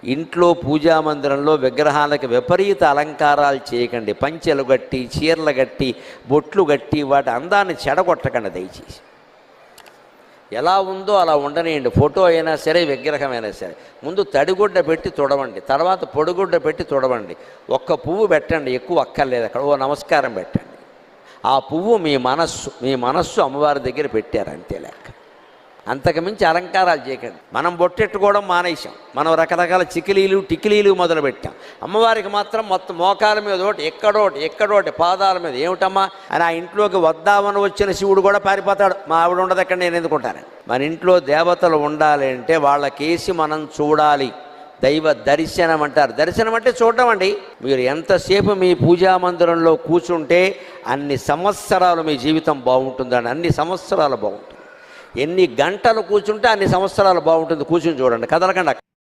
ఇంట్లో పూజా మందిరంలో విగ్రహాలకు విపరీత అలంకారాలు చేయకండి. పంచెలు కట్టి, చీరలు కట్టి, బొట్లు కట్టి వాటి అందాన్ని చెడగొట్టకండి దయచేసి. ఎలా ఉందో అలా ఉండనియండి. ఫోటో అయినా సరే, విగ్రహమైనా సరే. ముందు తడిగుడ్డ పెట్టి తుడవండి, తర్వాత పొడిగుడ్డ పెట్టి తుడవండి. ఒక్క పువ్వు పెట్టండి, ఎక్కువ అక్కర్లేదు. అక్కడ ఓ నమస్కారం పెట్టండి. ఆ పువ్వు మీ మనస్సు అమ్మవారి దగ్గర పెట్టారు, అంతే లెక్క. అంతకుమించి అలంకారాలు చేయకండి. మనం బొట్టెట్టుకోవడం మానేసాం. మనం రకరకాల టికిలీలు మొదలుపెట్టాం. అమ్మవారికి మాత్రం మొత్తం మోకాల మీద ఒకటి, ఎక్కడోటి పాదాల మీద. ఏమిటమ్మా అని ఆ ఇంట్లోకి వద్దామని వచ్చిన శివుడు కూడా పారిపోతాడు. మా ఆవిడ ఉండదు, ఎక్కడ నేను ఎందుకుంటాను. మన ఇంట్లో దేవతలు ఉండాలి అంటే వాళ్ళకేసి మనం చూడాలి. దైవ దర్శనం అంటారు. దర్శనం అంటే చూడడం అండి. మీరు ఎంతసేపు మీ పూజా మందిరంలో కూర్చుంటే అన్ని సంవత్సరాలు మీ జీవితం బాగుంటుందండి. అన్ని సంవత్సరాలు బాగుంటుంది. ఎన్ని గంటలు కూర్చుంటే అన్ని సంవత్సరాలు బాగుంటుంది. కూర్చుని చూడండి, కదలకండి.